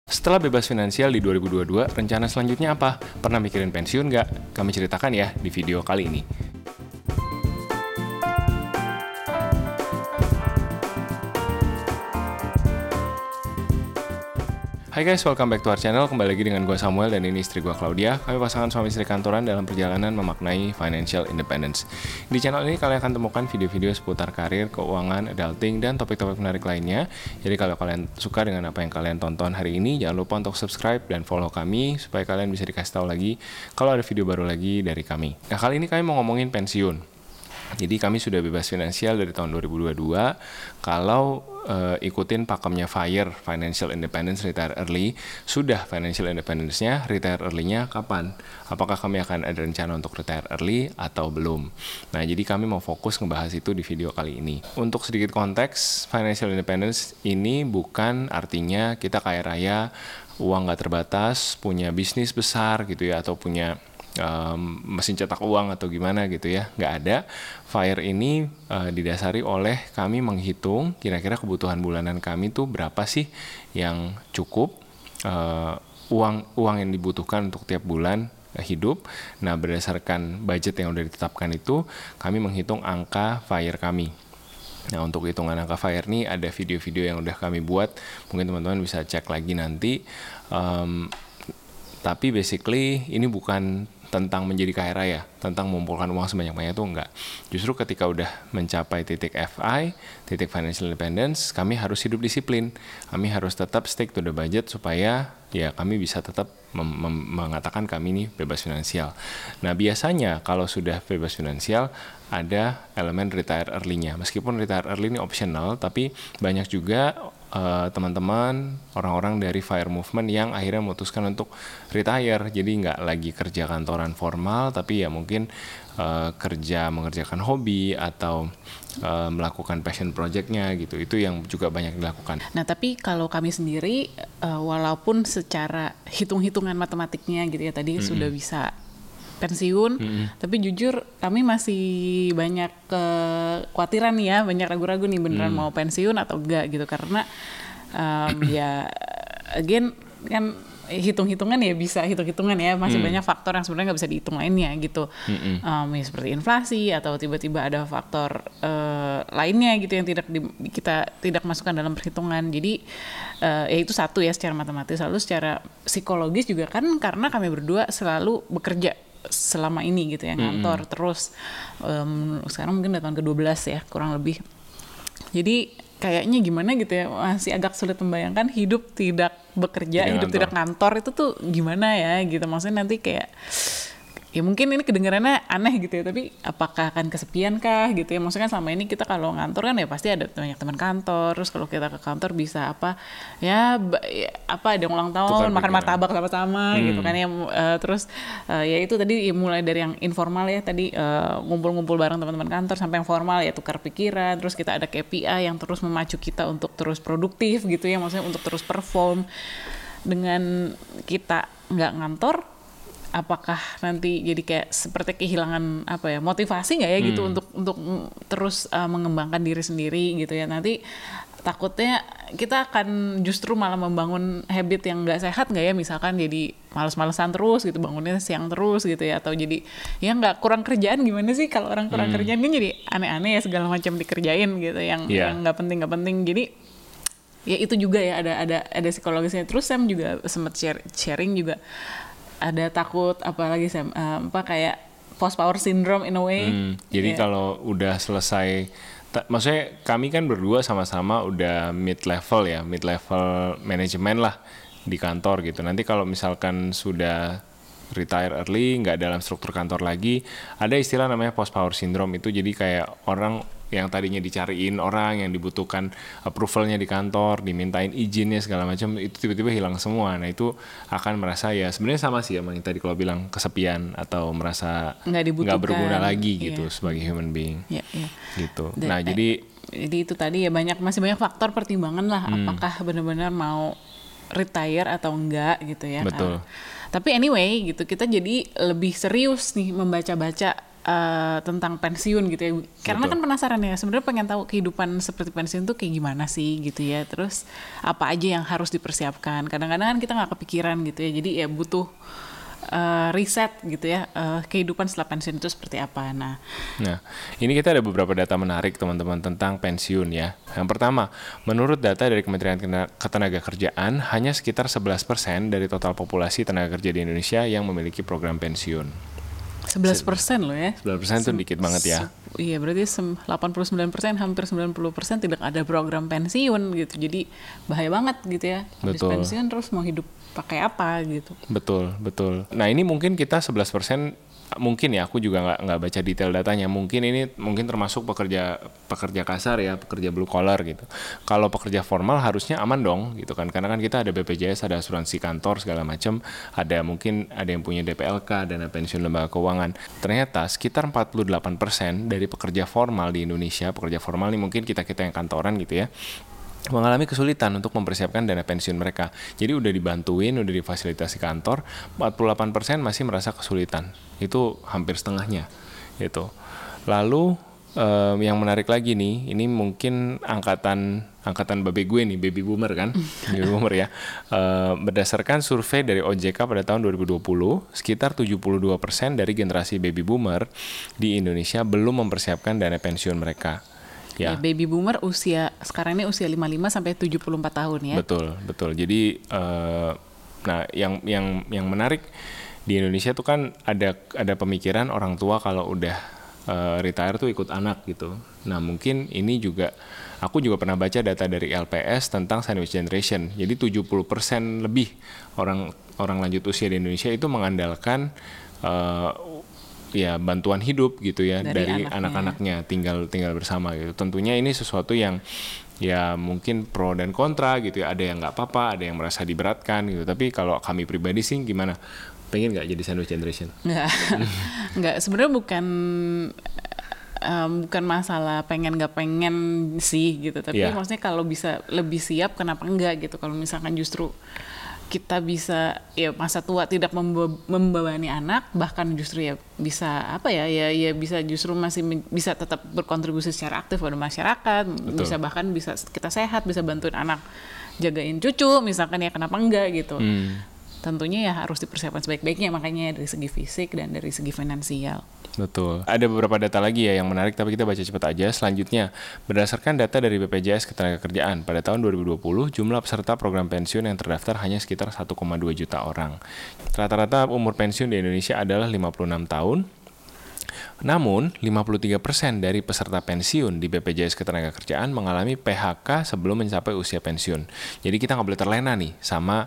Setelah bebas finansial di 2022, rencana selanjutnya apa? Pernah mikirin pensiun nggak? Kami ceritakan ya di video kali ini. Hai guys, welcome back to our channel. Kembali lagi dengan gue Samuel dan ini istri gue Claudia. Kami pasangan suami istri kantoran dalam perjalanan memaknai financial independence. Di channel ini kalian akan temukan video-video seputar karir, keuangan, adulting, dan topik-topik menarik lainnya. Jadi kalau kalian suka dengan apa yang kalian tonton hari ini, jangan lupa untuk subscribe dan follow kami supaya kalian bisa dikasih tahu lagi kalau ada video baru lagi dari kami. Nah, kali ini kami mau ngomongin pensiun. Jadi kami sudah bebas finansial dari tahun 2022. Kalau ikutin pakemnya FIRE, Financial Independence Retire Early, sudah financial independence-nya, retire early-nya kapan? Apakah kami akan ada rencana untuk retire early atau belum? Nah, jadi kami mau fokus ngebahas itu di video kali ini. Untuk sedikit konteks, financial independence ini bukan artinya kita kaya raya, uang nggak terbatas, punya bisnis besar gitu ya, atau punya mesin cetak uang atau gimana gitu ya, nggak ada. FIRE ini didasari oleh kami menghitung kira-kira kebutuhan bulanan kami tuh berapa sih yang cukup, uang yang dibutuhkan untuk tiap bulan hidup. Nah, berdasarkan budget yang udah ditetapkan itu, kami menghitung angka FIRE kami. Nah, untuk hitungan angka FIRE ini ada video-video yang udah kami buat, mungkin teman-teman bisa cek lagi nanti. Tapi basically ini bukan tentang menjadi kaya raya, tentang mengumpulkan uang sebanyak-banyaknya itu enggak. Justru ketika udah mencapai titik FI, titik financial independence, kami harus hidup disiplin. Kami harus tetap stick to the budget supaya ya kami bisa tetap mengatakan kami ini bebas finansial. Nah, biasanya kalau sudah bebas finansial ada elemen retire early-nya. Meskipun retire early ini optional, tapi banyak juga teman-teman, orang-orang dari FIRE movement yang akhirnya memutuskan untuk retire. Jadi nggak lagi kerja kantoran formal, tapi ya mungkin mengerjakan hobi atau melakukan passion project-nya gitu. Itu yang juga banyak dilakukan. Nah, tapi kalau kami sendiri, walaupun secara hitung-hitungan matematiknya gitu ya tadi sudah bisa pensiun, tapi jujur kami masih banyak kekhawatiran nih ya, banyak ragu-ragu nih beneran mau pensiun atau enggak gitu, karena ya again kan hitung-hitungan ya bisa hitung-hitungan ya, masih banyak faktor yang sebenarnya nggak bisa dihitung lainnya gitu, ya seperti inflasi atau tiba-tiba ada faktor lainnya gitu yang kita tidak masukkan dalam perhitungan. Jadi ya itu satu ya secara matematis. Lalu secara psikologis juga kan karena kami berdua selalu bekerja selama ini gitu ya, ngantor terus, sekarang mungkin udah tahun ke-12 ya kurang lebih. Jadi kayaknya gimana gitu ya, masih agak sulit membayangkan hidup tidak bekerja, hidup tidak ngantor itu tuh gimana ya gitu. Maksudnya nanti kayak ya mungkin ini kedengarannya aneh gitu ya, tapi apakah akan kesepian kah gitu ya. Maksudnya selama ini kita kalau ngantor kan ya pasti ada banyak teman kantor, terus kalau kita ke kantor bisa apa ada yang ulang tahun, makan martabak sama-sama gitu kan ya. Terus ya itu tadi ya, mulai dari yang informal ya tadi, ngumpul-ngumpul bareng teman-teman kantor, sampai yang formal ya tukar pikiran, terus kita ada KPI yang terus memacu kita untuk terus produktif gitu ya, maksudnya untuk terus perform. Dengan kita nggak ngantor, apakah nanti jadi kayak seperti kehilangan motivasi nggak ya gitu untuk terus mengembangkan diri sendiri gitu ya. Nanti takutnya kita akan justru malah membangun habit yang nggak sehat nggak ya, misalkan jadi malas-malasan terus gitu, bangunnya siang terus gitu ya, atau jadi ya nggak, kurang kerjaan. Gimana sih kalau orang kurang kerjaan kan jadi aneh-aneh ya, segala macam dikerjain gitu yang nggak penting. Jadi ya itu juga ya ada psikologisnya. Terus Sam juga sempat sharing juga, ada takut apalagi Sam, kayak post power syndrome in a way. Jadi kalau udah selesai, maksudnya kami kan berdua sama-sama udah mid level manajemen lah di kantor gitu. Nanti kalau misalkan sudah retire early, nggak dalam struktur kantor lagi, ada istilah namanya post power syndrome. Itu jadi kayak orang yang tadinya dicariin orang, yang dibutuhkan approvalnya di kantor, dimintain izinnya segala macam, itu tiba-tiba hilang semua. Nah, itu akan merasa ya sebenarnya sama sih yang tadi kalau bilang kesepian atau merasa nggak berguna lagi gitu sebagai human being. Gitu. Nah, jadi itu tadi ya masih banyak faktor pertimbangan lah, apakah benar-benar mau retire atau enggak gitu ya. Betul. Tapi anyway gitu, kita jadi lebih serius nih membaca-baca tentang pensiun gitu ya. Karena kan penasaran ya, sebenarnya pengen tahu kehidupan seperti pensiun tuh kayak gimana sih gitu ya. Terus apa aja yang harus dipersiapkan. Kadang-kadang kan kita nggak kepikiran gitu ya. Jadi ya butuh riset gitu ya, kehidupan setelah pensiun itu seperti apa. Nah, ini kita ada beberapa data menarik teman-teman tentang pensiun ya. Yang pertama, menurut data dari Kementerian Ketenagakerjaan, hanya sekitar 11% dari total populasi tenaga kerja di Indonesia yang memiliki program pensiun. 11% loh ya. 11% itu dikit banget ya. Iya, berarti 89%, hampir 90% tidak ada program pensiun gitu. Jadi bahaya banget gitu ya. Habis pensiun terus mau hidup pakai apa gitu. Betul. Nah ini mungkin kita 11%, mungkin ya, aku juga nggak baca detail datanya. Mungkin termasuk pekerja kasar ya, pekerja blue collar gitu. Kalau pekerja formal harusnya aman dong gitu kan, karena kan kita ada BPJS, ada asuransi kantor segala macam, mungkin ada yang punya DPLK, dana pensiun lembaga keuangan. Ternyata sekitar 48% dari pekerja formal di Indonesia, pekerja formal ini mungkin kita yang kantoran gitu ya, mengalami kesulitan untuk mempersiapkan dana pensiun mereka. Jadi udah dibantuin, udah difasilitasi kantor, 48% masih merasa kesulitan. Itu hampir setengahnya gitu. Lalu yang menarik lagi nih, ini mungkin angkatan babe gue nih, baby boomer kan, baby boomer ya. Berdasarkan survei dari OJK pada tahun 2020, sekitar 72% dari generasi baby boomer di Indonesia belum mempersiapkan dana pensiun mereka. Ya, baby boomer sekarang ini usia 55 sampai 74 tahun ya. Betul. Jadi nah yang menarik di Indonesia tuh kan ada pemikiran orang tua kalau udah retire tuh ikut anak gitu. Nah, mungkin ini juga aku juga pernah baca data dari LPS tentang sandwich generation. Jadi 70% lebih orang lanjut usia di Indonesia itu mengandalkan ya bantuan hidup gitu ya dari anak-anaknya tinggal bersama gitu. Tentunya ini sesuatu yang ya mungkin pro dan kontra gitu ya. Ada yang nggak apa-apa, ada yang merasa diberatkan gitu. Tapi kalau kami pribadi sih gimana? Pengen nggak jadi sandwich generation? Nggak. Sebenarnya bukan masalah pengen nggak pengen sih gitu. Tapi maksudnya kalau bisa lebih siap, kenapa enggak gitu? Kalau misalkan justru kita bisa ya masa tua tidak membebani anak, bahkan justru ya bisa bisa justru masih bisa tetap berkontribusi secara aktif pada masyarakat. Betul. bisa kita sehat, bisa bantuin anak jagain cucu misalkan, ya kenapa enggak gitu. Tentunya ya harus dipersiapkan sebaik-baiknya, makanya dari segi fisik dan dari segi finansial. Betul. Ada beberapa data lagi ya yang menarik, tapi kita baca cepat aja. Selanjutnya, berdasarkan data dari BPJS Ketenagakerjaan, pada tahun 2020, jumlah peserta program pensiun yang terdaftar hanya sekitar 1,2 juta orang. Rata-rata umur pensiun di Indonesia adalah 56 tahun. Namun, 53% dari peserta pensiun di BPJS Ketenagakerjaan mengalami PHK sebelum mencapai usia pensiun. Jadi kita nggak boleh terlena nih sama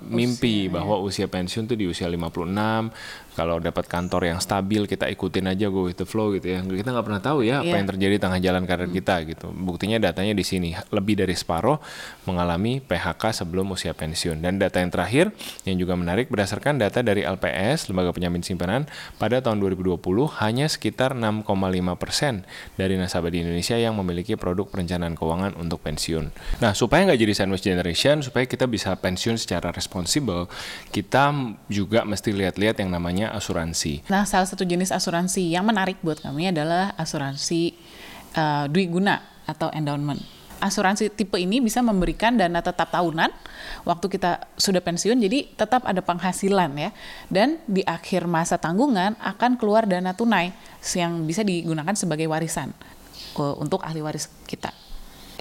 mimpi bahwa usia pensiun tuh di usia 56. Kalau dapat kantor yang stabil, kita ikutin aja, go with the flow gitu ya. Kita nggak pernah tahu ya apa yang terjadi di tengah jalan karir kita gitu. Buktinya datanya di sini, lebih dari separuh mengalami PHK sebelum usia pensiun. Dan data yang terakhir yang juga menarik, berdasarkan data dari LPS, Lembaga Penjamin Simpanan, pada tahun 2020 hanya sekitar 6,5% dari nasabah di Indonesia yang memiliki produk perencanaan keuangan untuk pensiun. Nah, supaya nggak jadi sandwich generation, supaya kita bisa pensiun secara responsibel, kita juga mesti lihat-lihat yang namanya asuransi. Nah, salah satu jenis asuransi yang menarik buat kami adalah asuransi dwi guna atau endowment. Asuransi tipe ini bisa memberikan dana tetap tahunan waktu kita sudah pensiun, jadi tetap ada penghasilan ya. Dan di akhir masa tanggungan akan keluar dana tunai yang bisa digunakan sebagai warisan untuk ahli waris kita.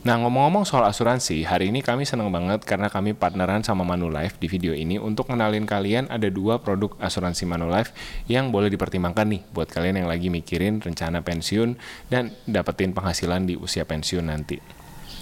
Nah, ngomong-ngomong soal asuransi, hari ini kami senang banget karena kami partneran sama Manulife di video ini untuk kenalin kalian ada 2 produk asuransi Manulife yang boleh dipertimbangkan nih buat kalian yang lagi mikirin rencana pensiun dan dapetin penghasilan di usia pensiun nanti.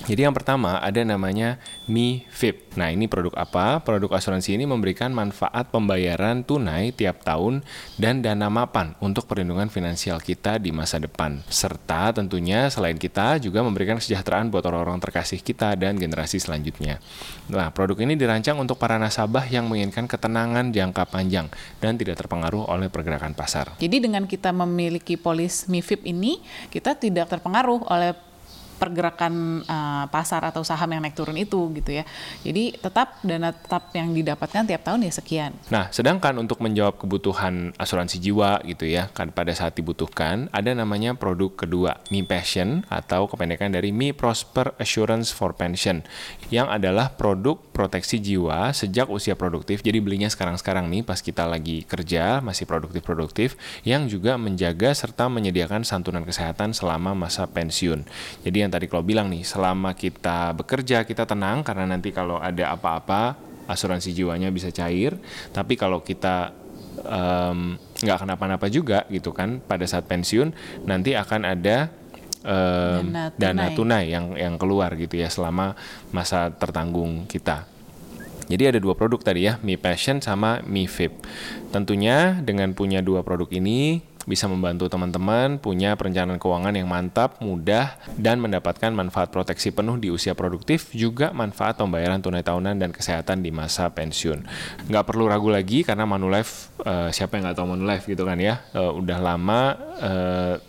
Jadi yang pertama ada namanya MiFIP. Nah, ini produk apa? Produk asuransi ini memberikan manfaat pembayaran tunai tiap tahun dan dana mapan untuk perlindungan finansial kita di masa depan. Serta tentunya selain kita juga memberikan kesejahteraan buat orang-orang terkasih kita dan generasi selanjutnya. Nah, produk ini dirancang untuk para nasabah yang menginginkan ketenangan jangka panjang dan tidak terpengaruh oleh pergerakan pasar. Jadi dengan kita memiliki polis MiFIP ini, kita tidak terpengaruh oleh pergerakan pasar atau saham yang naik turun itu gitu ya. Jadi dana tetap yang didapatkan tiap tahun ya sekian. Nah, sedangkan untuk menjawab kebutuhan asuransi jiwa gitu ya, kan pada saat dibutuhkan, ada namanya produk kedua, Mi Passion atau kependekan dari Mi Prosper Assurance for Pension, yang adalah produk proteksi jiwa sejak usia produktif. Jadi belinya sekarang-sekarang nih pas kita lagi kerja, masih produktif-produktif, yang juga menjaga serta menyediakan santunan kesehatan selama masa pensiun. Jadi yang tadi kalau bilang nih, selama kita bekerja kita tenang karena nanti kalau ada apa-apa asuransi jiwanya bisa cair. Tapi kalau kita nggak kenapa-napa juga gitu kan, pada saat pensiun nanti akan ada dana tunai yang keluar gitu ya selama masa tertanggung kita. Jadi ada 2 produk tadi ya, Mi Passion sama Mi VIP. Tentunya dengan punya 2 produk ini bisa membantu teman-teman punya perencanaan keuangan yang mantap, mudah, dan mendapatkan manfaat proteksi penuh di usia produktif, juga manfaat pembayaran tunai tahunan dan kesehatan di masa pensiun. Nggak perlu ragu lagi karena Manulife, siapa yang nggak tahu Manulife gitu kan ya, udah lama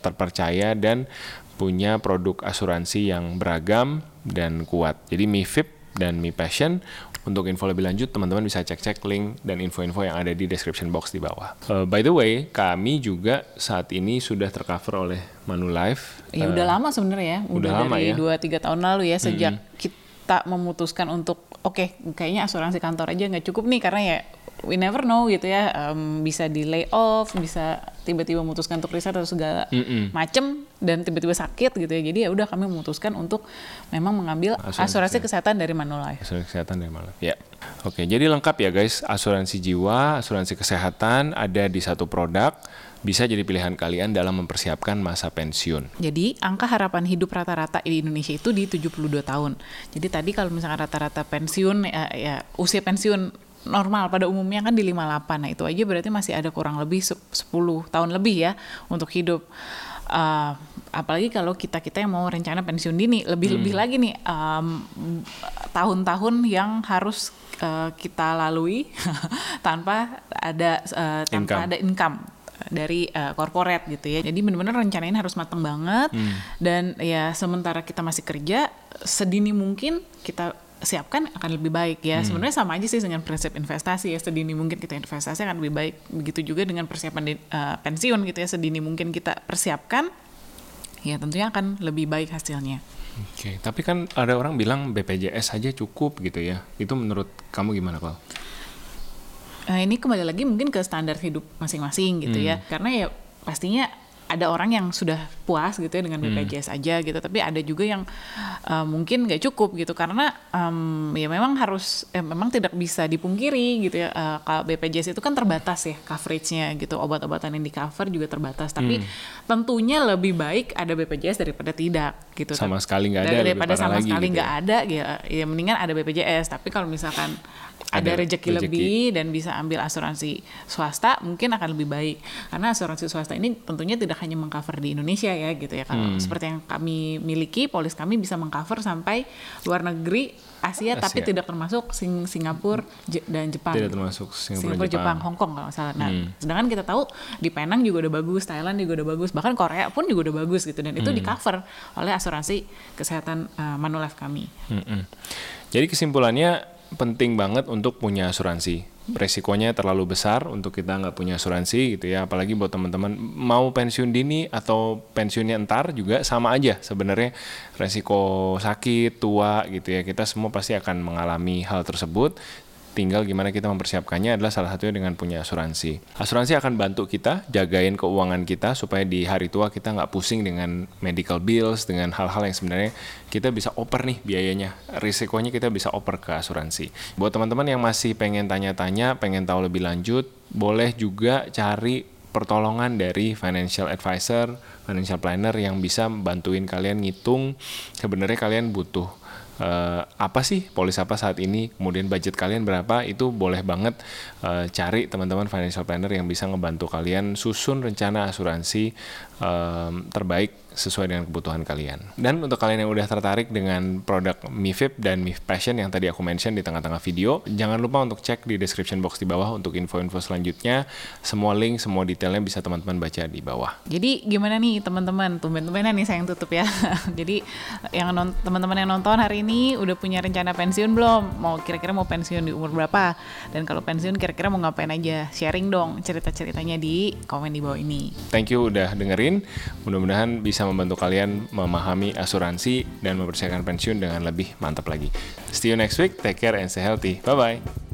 terpercaya dan punya produk asuransi yang beragam dan kuat. Jadi Mi VIP dan Mi Passion. Untuk info lebih lanjut, teman-teman bisa cek-cek link dan info-info yang ada di description box di bawah. By the way, kami juga saat ini sudah tercover oleh Manulife. Ya udah lama sebenarnya ya. Udah dari 2-3 tahun lalu ya, sejak kita memutuskan untuk kayaknya asuransi kantor aja nggak cukup nih, karena ya we never know gitu ya, bisa di lay off, bisa tiba-tiba memutuskan untuk resign atau segala macem, dan tiba-tiba sakit gitu ya. Jadi ya udah kami memutuskan untuk memang mengambil asuransi kesehatan dari Manulife. Asuransi kesehatan dari Manulife. Ya. Oke, jadi lengkap ya guys, asuransi jiwa, asuransi kesehatan ada di satu produk. Bisa jadi pilihan kalian dalam mempersiapkan masa pensiun. Jadi angka harapan hidup rata-rata di Indonesia itu di 72 tahun. Jadi tadi kalau misalkan rata-rata pensiun ya usia pensiun normal pada umumnya kan di 58. Nah, itu aja berarti masih ada kurang lebih 10 tahun lebih ya untuk hidup. Apalagi kalau kita yang mau rencana pensiun dini, lebih lagi nih tahun-tahun yang harus kita lalui tanpa ada income dari corporate gitu ya. Jadi benar-benar rencanain harus matang banget. Dan ya sementara kita masih kerja, sedini mungkin kita siapkan akan lebih baik ya. Sebenarnya sama aja sih dengan prinsip investasi ya, sedini mungkin kita investasi akan lebih baik. Begitu juga dengan persiapan pensiun gitu ya, sedini mungkin kita persiapkan, ya tentunya akan lebih baik hasilnya. Oke, tapi kan ada orang bilang BPJS saja cukup gitu ya. Itu menurut kamu gimana, Kal? Ini kembali lagi mungkin ke standar hidup masing-masing gitu ya. Karena ya pastinya ada orang yang sudah puas gitu ya dengan BPJS aja gitu, tapi ada juga yang mungkin nggak cukup gitu, karena ya memang memang tidak bisa dipungkiri gitu ya, kalau BPJS itu kan terbatas ya coveragenya gitu, obat-obatan yang di cover juga terbatas, tapi tentunya lebih baik ada BPJS daripada tidak gitu. Sama sekali nggak ada, daripada sama sekali nggak ada ya mendingan ada BPJS. Tapi kalau misalkan ada rezeki lebih dan bisa ambil asuransi swasta, mungkin akan lebih baik, karena asuransi swasta ini tentunya tidak hanya mengcover di Indonesia ya gitu ya. Kalau seperti yang kami miliki, polis kami bisa mengcover sampai luar negeri, Asia. Tapi tidak termasuk Singapura dan Jepang. Tidak termasuk Singapura, Jepang, Hong Kong kalau salah. Nah, sedangkan kita tahu di Penang juga udah bagus, Thailand juga udah bagus, bahkan Korea pun juga udah bagus gitu, dan itu di cover oleh asuransi kesehatan Manulife kami. Jadi kesimpulannya, penting banget untuk punya asuransi. Resikonya terlalu besar untuk kita nggak punya asuransi gitu ya. Apalagi buat teman-teman mau pensiun dini atau pensiunnya entar juga sama aja sebenarnya. Resiko sakit, tua gitu ya. Kita semua pasti akan mengalami hal tersebut. Tinggal gimana kita mempersiapkannya adalah salah satunya dengan punya asuransi. Asuransi akan bantu kita jagain keuangan kita supaya di hari tua kita nggak pusing dengan medical bills, dengan hal-hal yang sebenarnya kita bisa oper nih biayanya. Risikonya kita bisa oper ke asuransi. Buat teman-teman yang masih pengen tanya-tanya, pengen tahu lebih lanjut, boleh juga cari pertolongan dari financial advisor, financial planner yang bisa bantuin kalian ngitung sebenarnya kalian butuh apa sih, polis apa saat ini, kemudian budget kalian berapa. Itu boleh banget cari teman-teman financial planner yang bisa ngebantu kalian susun rencana asuransi terbaik sesuai dengan kebutuhan kalian. Dan untuk kalian yang udah tertarik dengan produk MiVIP dan MIF Passion yang tadi aku mention di tengah-tengah video, jangan lupa untuk cek di description box di bawah untuk info-info selanjutnya. Semua link, semua detailnya bisa teman-teman baca di bawah. Jadi gimana nih teman-teman? Tumben-tumbenan nih saya yang tutup ya. Jadi yang teman-teman yang nonton hari ini udah punya rencana pensiun belum? Kira-kira mau pensiun di umur berapa? Dan kalau pensiun kira-kira mau ngapain aja? Sharing dong cerita-ceritanya di komen di bawah ini. Thank you udah dengerin. Mudah-mudahan bisa membantu kalian memahami asuransi dan mempersiapkan pensiun dengan lebih mantap lagi. See you next week. Take care and stay healthy. Bye-bye.